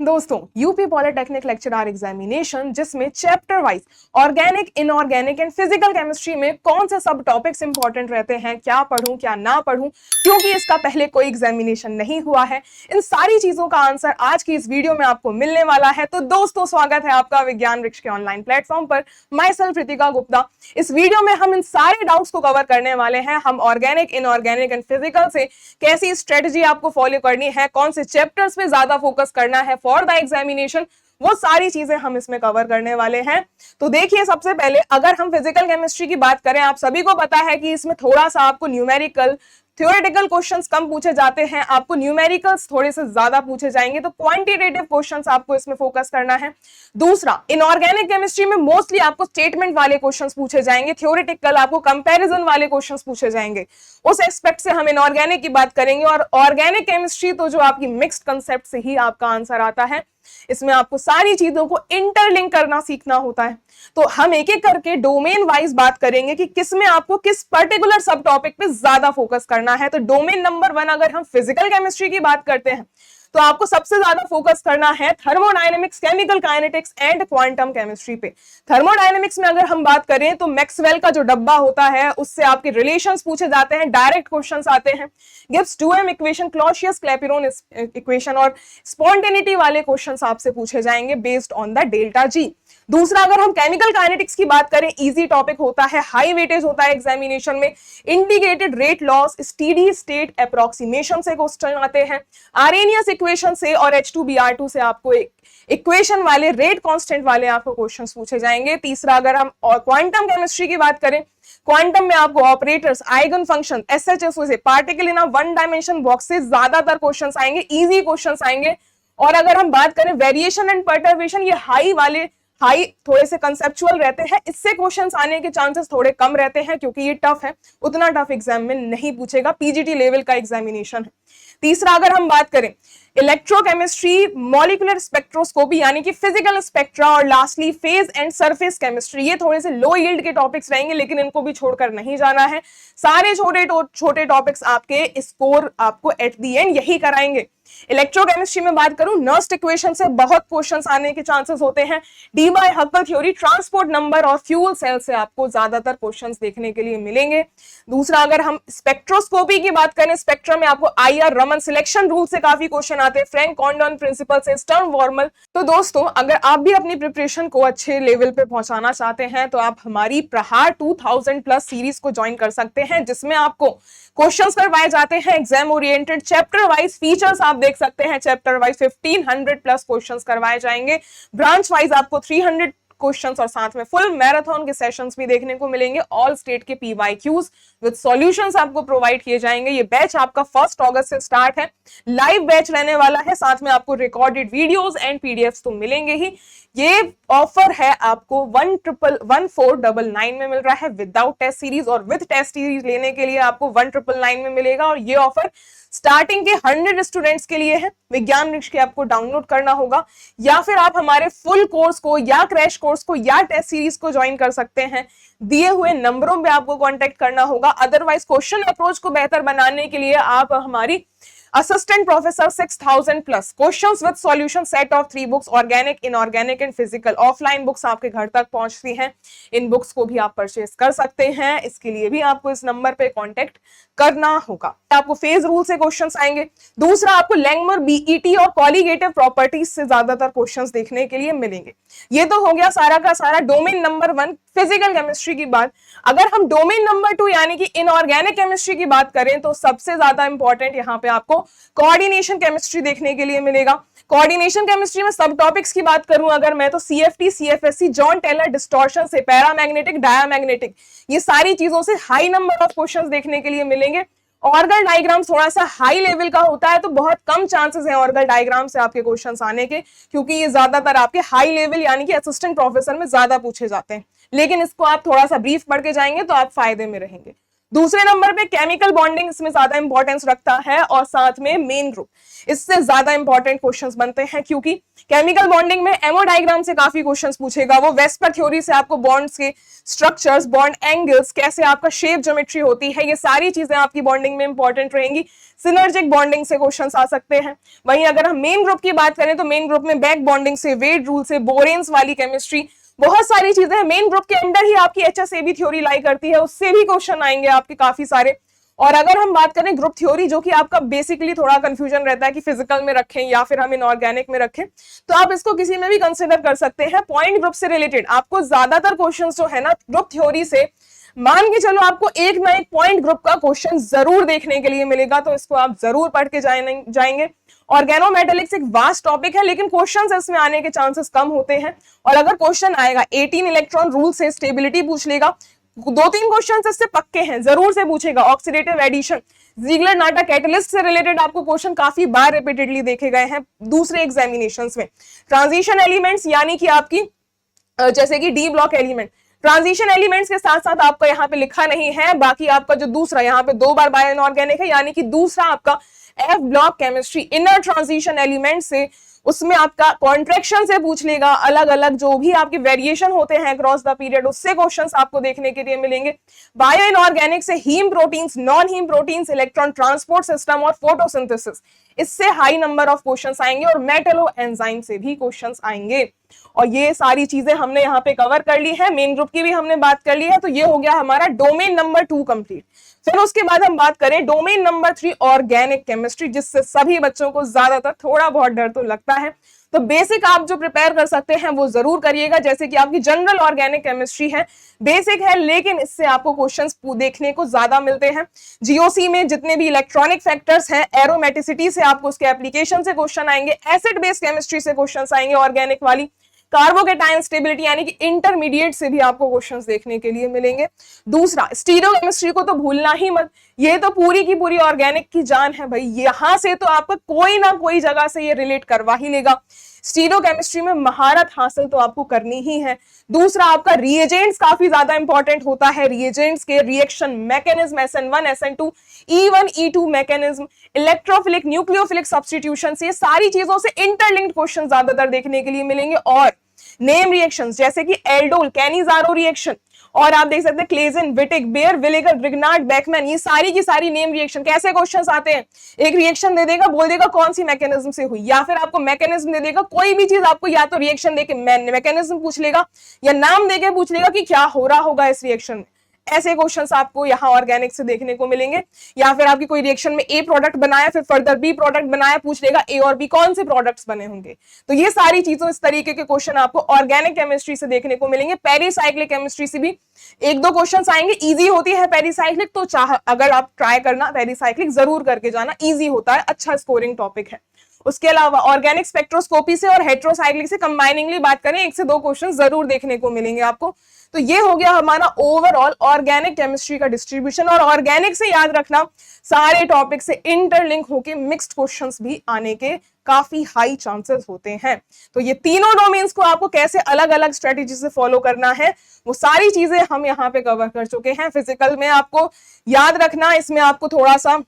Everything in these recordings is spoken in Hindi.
दोस्तों यूपी पॉलिटेक्निक लेक्चरर एग्जामिनेशन जिसमें chapter wise organic inorganic and physical chemistry में कौन से सब टॉपिक्स इंपॉर्टेंट रहते हैं, क्या पढूं क्या ना पढूं, क्योंकि इसका पहले कोई एग्जामिनेशन नहीं हुआ है, इन सारी चीजों का आंसर आज की इस वीडियो में आपको मिलने वाला है। तो दोस्तों स्वागत है आपका विज्ञान वृक्ष के ऑनलाइन प्लेटफॉर्म पर। My self Ritika Gupta. इस वीडियो में हम इन सारे डाउट्स को कवर करने वाले हैं। हम ऑर्गेनिक इनऑर्गेनिक एंड फिजिकल से कैसी स्ट्रेटेजी आपको फॉलो करनी है, कौन से चैप्टर्स पे ज्यादा फोकस करना है फॉर द एग्जामिनेशन, वो सारी चीजें हम इसमें कवर करने वाले हैं। तो देखिए, सबसे पहले अगर हम फिजिकल केमिस्ट्री की बात करें, आप सभी को पता है कि इसमें थोड़ा सा आपको न्यूमेरिकल थ्योरेटिकल क्वेश्चंस कम पूछे जाते हैं, आपको न्यूमेरिकल्स थोड़े से ज्यादा पूछे जाएंगे, तो क्वांटिटेटिव क्वेश्चंस आपको इसमें फोकस करना है। दूसरा, इनऑर्गेनिक केमिस्ट्री में मोस्टली आपको स्टेटमेंट वाले क्वेश्चंस पूछे जाएंगे, थ्योरेटिकल आपको कंपैरिजन वाले क्वेश्चंस पूछे जाएंगे। उस एस्पेक्ट से हम इनऑर्गेनिक की बात करेंगे। और ऑर्गेनिक केमिस्ट्री तो जो आपकी मिक्स्ड कंसेप्ट से ही आपका आंसर आता है, इसमें आपको सारी चीजों को इंटरलिंक करना सीखना होता है। तो हम एक एक करके डोमेन वाइज बात करेंगे कि किसमें आपको किस पर्टिकुलर सब टॉपिक पे ज्यादा फोकस करना है। तो डोमेन नंबर 1 अगर हम फिजिकल केमिस्ट्री की बात करते हैं तो आपको सबसे ज्यादा फोकस करना है thermodynamics, chemical kinetics and quantum chemistry पे। थर्मोडायनेमिक्स में अगर हम बात करें तो मैक्सवेल का जो डब्बा होता है उससे आपके रिलेशंस पूछे जाते हैं, डायरेक्ट क्वेश्चंस आते हैं। Gibbs 2m equation, Clausius Clapeyron equation और स्पॉन्टेनिटी वाले क्वेश्चंस आपसे पूछे जाएंगे based on the delta G. दूसरा, अगर हम केमिकल काइनेटिक्स की बात करें, इजी टॉपिक होता है, हाई वेटेज होता है एग्जामिनेशन में। Integrated rate laws, steady state approximation से क्वेश्चन आते हैं, आरेनियस इक्वेशन से और H2Br2 से आपको इक्वेशन वाले, रेट कांस्टेंट वाले आपको क्वेश्चंस पूछे जाएंगे। तीसरा, अगर हम क्वांटम केमिस्ट्री की बात करें, क्वांटम में आपको ऑपरेटर्स, आइगन फंक्शन, SHSO से, particle in a one dimension box से ज्यादातर क्वेश्चंस आएंगे, इजी क्वेश्चंस आएंगे। और अगर हम बात करें वेरिएशन एंड परटर्बेशन, ये हाई थोड़े से कंसेप्चुअल रहते हैं, इससे क्वेश्चंस आने के चांसेस थोड़े कम रहते हैं क्योंकि ये टफ है, उतना टफ एग्जाम में नहीं पूछेगा, पीजीटी लेवल का एग्जामिनेशन है। तीसरा, अगर हम बात करें इलेक्ट्रोकेमिस्ट्री, मॉलिक्यूलर स्पेक्ट्रोस्कोपी यानी कि फिजिकल स्पेक्ट्रा, और lastly phase and surface chemistry, ये थोड़े से लो यील्ड के टॉपिक्स रहेंगे लेकिन इनको भी छोड़कर नहीं जाना है। सारे छोटे टॉपिक्स आपके स्कोर आपको एट द एंड यही कराएंगे। इलेक्ट्रोकेमिस्ट्री में बात करूं, नर्स्ट इक्वेशन से बहुत क्वेश्चंस आने के चांसेस होते हैं। Debye Huckel theory, transport number और फ्यूल सेल से आपको ज्यादातर क्वेश्चंस देखने के लिए मिलेंगे। दूसरा, अगर हम स्पेक्ट्रोस्कोपी की बात करें, स्पेक्ट्रम में आपको IR रमन सिलेक्शन रूल से काफी क्वेश्चन आते हैं, फ्रैंक कॉन्डन प्रिंसिपल से, स्टर्म वॉर्मल। तो दोस्तों, अगर आप भी अपनी प्रिपरेशन को अच्छे लेवल पे पहुंचाना चाहते हैं तो आप हमारी प्रहार 2000+ सीरीज को ज्वाइन कर सकते हैं, जिसमें आपको क्वेश्चंस करवाए जाते हैं exam oriented, chapter wise features आप देख सकते हैं। चैप्टर वाइज 1500+ क्वेश्चंस करवाए जाएंगे, ब्रांच वाइज आपको 300 क्वेश्चंस और साथ में फुल मैराथन के सेशंस भी देखने को मिलेंगे। ऑल स्टेट के PYQs विद सॉल्यूशंस आपको प्रोवाइड किए जाएंगे। ये बैच आपका 1 अगस्त से स्टार्ट है, लाइव बैच रहने वाला है, साथ में आपको रिकॉर्डेड वीडियोस एंड PDFs तो मिलेंगे ही। ये ऑफर है आपको 1499 में मिल रहा है विदाउट टेस्ट सीरीज, और विद टेस्ट सीरीज लेने के लिए आपको 1999 में मिलेगा। और ये ऑफर स्टार्टिंग के 100 स्टूडेंट्स के लिए है। विज्ञान वृक्ष के आपको डाउनलोड करना होगा, या फिर आप हमारे फुल कोर्स को या क्रैश कोर्स को या टेस्ट सीरीज को ज्वाइन कर सकते हैं। दिए हुए नंबरों पे आपको कांटेक्ट करना होगा। अदरवाइज क्वेश्चन अप्रोच को बेहतर बनाने के लिए आप हमारी assistant professor 6000+ questions with solution set of 3 books, organic, inorganic and physical, offline books आपके घर तक पहुंचती हैं। इन बुक्स को भी आप परचेस कर सकते हैं, इसके लिए भी आपको इस नंबर पे कांटेक्ट करना होगा। आपको फेज रूल से क्वेश्चंस आएंगे। दूसरा, आपको लैंगमर, BET और कॉलिगेटिव प्रॉपर्टीज से ज्यादातर क्वेश्चंस देखने के लिए मिलेंगे। ये तो हो गया सारा का सारा डोमेन नंबर 1 फिजिकल केमिस्ट्री की बात। अगर हम डोमेन नंबर 2 यानी कि इनऑर्गेनिक केमिस्ट्री की बात करें तो सबसे ज्यादा इंपॉर्टेंट यहाँ पे आपको कोऑर्डिनेशन केमिस्ट्री देखने के लिए मिलेगा। कोऑर्डिनेशन केमिस्ट्री में सब टॉपिक्स की बात करूं अगर मैं, तो CFT, CFSC, Jahn Teller distortion से, पैरामैग्नेटिक, डायामैग्नेटिक, ये सारी चीजों से हाई नंबर ऑफ क्वेश्चंस देखने के लिए मिलेंगे। ऑर्गल डायग्राम थोड़ा सा हाई लेवल का होता है, तो बहुत कम चांसेस है ऑर्गल डायग्राम से आपके क्वेश्चंस आने के, क्योंकि ये ज्यादातर आपके हाई लेवल यानी कि असिस्टेंट प्रोफेसर में ज्यादा पूछे जाते हैं। लेकिन इसको आप थोड़ा सा ब्रीफ पढ़ के जाएंगे तो आप फायदे में रहेंगे। दूसरे नंबर पे केमिकल बॉन्डिंग इसमें ज्यादा इंपॉर्टेंस रखता है, और साथ में मेन ग्रुप इससे ज्यादा इंपॉर्टेंट क्वेश्चंस बनते हैं, क्योंकि केमिकल बॉन्डिंग में एमओ डायग्राम से काफी क्वेश्चंस पूछेगा। वो वेस्पर थ्योरी से आपको बॉन्ड्स के स्ट्रक्चर्स, बॉन्ड एंगल्स, कैसे आपका शेप ज्योमेट्री होती है, ये सारी चीजें आपकी बॉन्डिंग में इंपॉर्टेंट रहेंगी। सिनर्जिक बॉन्डिंग से क्वेश्चंस आ सकते हैं। वहीं अगर हम मेन ग्रुप की बात करें तो मेन ग्रुप में बैक बॉन्डिंग से, वेट रूल से, बोरेन्स वाली केमिस्ट्री, बहुत सारी चीजें हैं। मेन ग्रुप के अंदर ही आपकी एचएसएबी थ्योरी लाई करती है, उससे भी क्वेश्चन आएंगे आपके काफी सारे। और अगर हम बात करें ग्रुप थ्योरी, जो कि आपका बेसिकली थोड़ा कंफ्यूजन रहता है कि फिजिकल में रखें या फिर हम इनऑर्गेनिक में रखें, तो आप इसको किसी में भी कंसिडर कर सकते हैं। पॉइंट ग्रुप से रिलेटेड आपको ज्यादातर क्वेश्चंस जो है ना ग्रुप थ्योरी से, मान के चलो आपको एक ना एक पॉइंट ग्रुप का क्वेश्चन जरूर देखने के लिए मिलेगा, तो इसको आप जरूर पढ़ के जाएंगे। ऑर्गेनोमेटेलिक्स एक वास्ट टॉपिक है, लेकिन क्वेश्चंस इसमें आने के चांसेस कम होते हैं। और अगर क्वेश्चन आएगा 18 इलेक्ट्रॉन रूल से स्टेबिलिटी पूछ लेगा, 2-3 क्वेश्चन इससे पक्के हैं, जरूर से पूछेगा। Oxidative addition, Ziegler Natta catalyst से रिलेटेड आपको क्वेश्चन काफी बार रिपीटेडली देखे गए हैं दूसरे एग्जामिनेशंस में। ट्रांजिशन एलिमेंट्स यानी कि आपकी जैसे कि D block element, transition elements के साथ साथ आपका यहाँ पे लिखा नहीं है, बाकी आपका जो दूसरा यहाँ पे 2 बार बायो इनऑर्गेनिक है, यानी कि दूसरा आपका F block chemistry inner transition element से, उसमें आपका कॉन्ट्रैक्शन से पूछ लेगा। अलग अलग जो भी आपके वेरिएशन होते हैं अक्रॉस द पीरियड, उससे क्वेश्चंस आपको देखने के लिए मिलेंगे। बायो इनऑर्गेनिक से heme proteins, non heme proteins, electron transport system और फोटोसिंथेसिस, इससे हाई नंबर ऑफ क्वेश्चंस आएंगे। और मेटलो एंजाइम से भी क्वेश्चंस आएंगे। और ये सारी चीजें हमने यहाँ पे कवर कर ली है। मेन ग्रुप की भी हमने बात कर ली है। तो ये हो गया हमारा डोमेन नंबर 2 कंप्लीट। फिर उसके बाद हम बात करें डोमेन नंबर 3 ऑर्गेनिक केमिस्ट्री, जिससे सभी बच्चों को ज्यादातर थोड़ा बहुत डर तो लगता है। तो बेसिक आप जो प्रिपेयर कर सकते हैं वो जरूर करिएगा। जैसे कि आपकी जनरल ऑर्गेनिक केमिस्ट्री है, बेसिक है, लेकिन इससे आपको क्वेश्चंस देखने को ज्यादा मिलते हैं। जीओसी में जितने भी इलेक्ट्रॉनिक फैक्टर्स हैं, एरोमेटिसिटी से आपको उसके एप्लीकेशन से क्वेश्चन आएंगे, एसिड बेस्ड केमिस्ट्री से क्वेश्चन आएंगे ऑर्गेनिक वाली, कार्बोकेटाइन स्टेबिलिटी यानी कि इंटरमीडिएट से भी आपको क्वेश्चंस देखने के लिए मिलेंगे। दूसरा, स्टीरियोकेमिस्ट्री को तो भूलना ही मत, ये तो पूरी की पूरी ऑर्गेनिक की जान है भाई। यहां से तो आपको कोई ना कोई जगह से ये रिलेट करवा ही लेगा। स्टीरियोकेमिस्ट्री में महारत हासिल तो आपको करनी ही है। दूसरा, आपका रिएजेंट्स काफी ज्यादा इंपॉर्टेंट होता है। रिएजेंट्स के reaction mechanism, SN1, SN2, E1, E2 mechanism, electrophilic, nucleophilic substitution, ये सारी चीजों से इंटरलिंक्ड क्वेश्चन ज्यादातर देखने के लिए मिलेंगे। और नेम रिएक्शंस जैसे कि एल्डोल कैनिजारो रिएक्शन, और आप देख सकते हैं Claisen, Wittig, bear, विलेगर, Grignard, Beckmann, ये सारी की सारी नेम रिएक्शन। कैसे क्वेश्चंस आते हैं, एक रिएक्शन दे देगा, बोल देगा कौन सी मैकेनिज्म से हुई, या फिर आपको मैकेनिज्म दे देगा। कोई भी चीज आपको या तो रिएक्शन देके मैकेनिज्म पूछ लेगा, या नाम देके पूछ लेगा कि क्या हो रहा होगा इस रिएक्शन में। ऐसे क्वेश्चंस आपको यहाँ ऑर्गेनिक से देखने को मिलेंगे। या फिर आपकी कोई रिएक्शन में ए प्रोडक्ट बनाया, फिर फर्दर बी प्रोडक्ट बनाया, पूछ लेगा ए और बी कौन से प्रोडक्ट्स बने होंगे। तो ये सारी चीजों, इस तरीके के क्वेश्चन आपको ऑर्गेनिक केमिस्ट्री से देखने को मिलेंगे। पेरिसाइक्लिक केमिस्ट्री से भी 1-2 क्वेश्चंस आएंगे। इजी होती है पेरिसाइक्लिक, तो अगर आप ट्राई करना पेरिसाइक्लिक जरूर करके जाना, इजी होता है, अच्छा स्कोरिंग टॉपिक है। उसके अलावा ऑर्गेनिक स्पेक्ट्रोस्कोपी से और हेट्रोसाइक्लिक से कंबाइनिंगली बात करें, 1 से 2 क्वेश्चन जरूर देखने को मिलेंगे आपको। तो ये हो गया हमारा ओवरऑल ऑर्गेनिक केमिस्ट्री का डिस्ट्रीब्यूशन। और ऑर्गेनिक से याद रखना, सारे टॉपिक से इंटरलिंक होके मिक्स्ड क्वेश्चंस भी आने के काफी हाई चांसेस होते हैं। तो ये तीनों डोमेन्स को आपको कैसे अलग अलग स्ट्रेटेजी से फॉलो करना है, वो सारी चीजें हम यहाँ पे कवर कर चुके हैं। फिजिकल में आपको याद रखना, इसमें आपको थोड़ा सा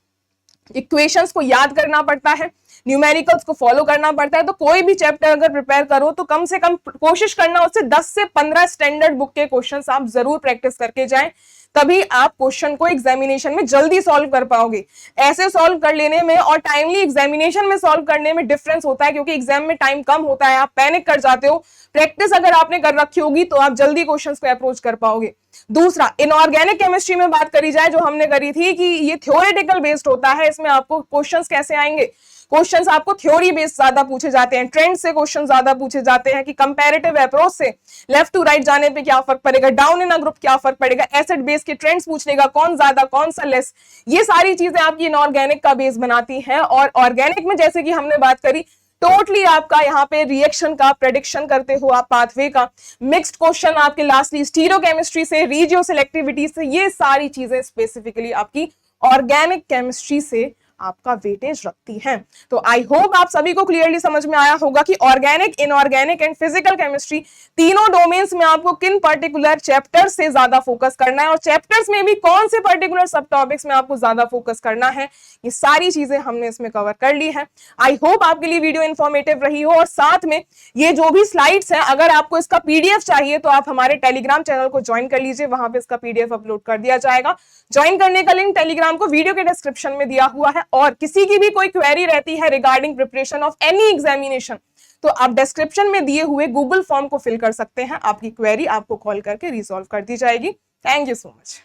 इक्वेशंस को याद करना पड़ता है, न्यूमेरिकल्स को फॉलो करना पड़ता है। तो कोई भी चैप्टर अगर प्रिपेयर करो तो कम से कम कोशिश करना उससे 10 से 15 स्टैंडर्ड बुक के क्वेश्चंस आप जरूर प्रैक्टिस करके जाएं, तभी आप क्वेश्चन को एग्जामिनेशन में जल्दी सॉल्व कर पाओगे। ऐसे सॉल्व कर लेने में और टाइमली एग्जामिनेशन में सॉल्व करने में डिफरेंस होता है, क्योंकि एग्जाम में टाइम कम होता है, आप पैनिक कर जाते हो। प्रैक्टिस अगर आपने कर रखी होगी तो आप जल्दी क्वेश्चंस को अप्रोच कर पाओगे। दूसरा, इनऑर्गेनिक केमिस्ट्री में बात करी जाए, जो हमने करी थी कि ये थ्योरेटिकल बेस्ड होता है। इसमें आपको क्वेश्चंस कैसे आएंगे, क्वेश्चंस आपको थ्योरी बेस्ड ज्यादा पूछे जाते हैं, ट्रेंड से क्वेश्चन ज्यादा पूछे जाते हैं कि कंपैरेटिव अप्रोच से लेफ्ट टू राइट जाने पे क्या फर्क पड़ेगा, डाउन इन अ ग्रुप क्या फर्क पड़ेगा, एसिड बेस के ट्रेंड्स पूछनेगा, कौन ज्यादा कौन सा लेस। ये सारी चीजें आपकी इनऑर्गेनिक का बेस बनाती हैं। और ऑर्गेनिक में जैसे कि हमने बात करी, टोटली आपका यहाँ पे रिएक्शन का प्रेडिक्शन करते हो आप, पाथवे का मिक्स्ड क्वेश्चन आपके लास्टली स्टीरियोकेमिस्ट्री से, रीजियो सिलेक्टिविटी से, ये सारी चीजें स्पेसिफिकली आपकी ऑर्गेनिक केमिस्ट्री से आपका वेटेज रखती हैं। तो आई होप आप सभी को क्लियरली समझ में आया होगा कि organic, inorganic and physical chemistry तीनों डोमेन्स में आपको किन पर्टिकुलर चैप्टर्स से ज्यादा फोकस करना है और चैप्टर्स में भी कौन से पर्टिकुलर सब टॉपिक्स में आपको ज्यादा फोकस करना है, ये सारी चीजें हमने इसमें कवर कर ली है। आई होप आपके लिए वीडियो इंफॉर्मेटिव रही हो, और साथ में ये जो भी स्लाइड्स हैं, अगर आपको इसका पीडीएफ चाहिए तो आप हमारे टेलीग्राम चैनल को ज्वाइन कर लीजिए, वहां पे इसका पीडीएफ अपलोड कर दिया जाएगा। ज्वाइन करने का लिंक टेलीग्राम को वीडियो के डिस्क्रिप्शन में दिया हुआ है। और किसी की भी कोई क्वेरी रहती है regarding preparation of any examination, तो आप डिस्क्रिप्शन में दिए हुए गूगल फॉर्म को फिल कर सकते हैं। आपकी क्वेरी आपको कॉल करके रिजॉल्व कर दी जाएगी। Thank you so much.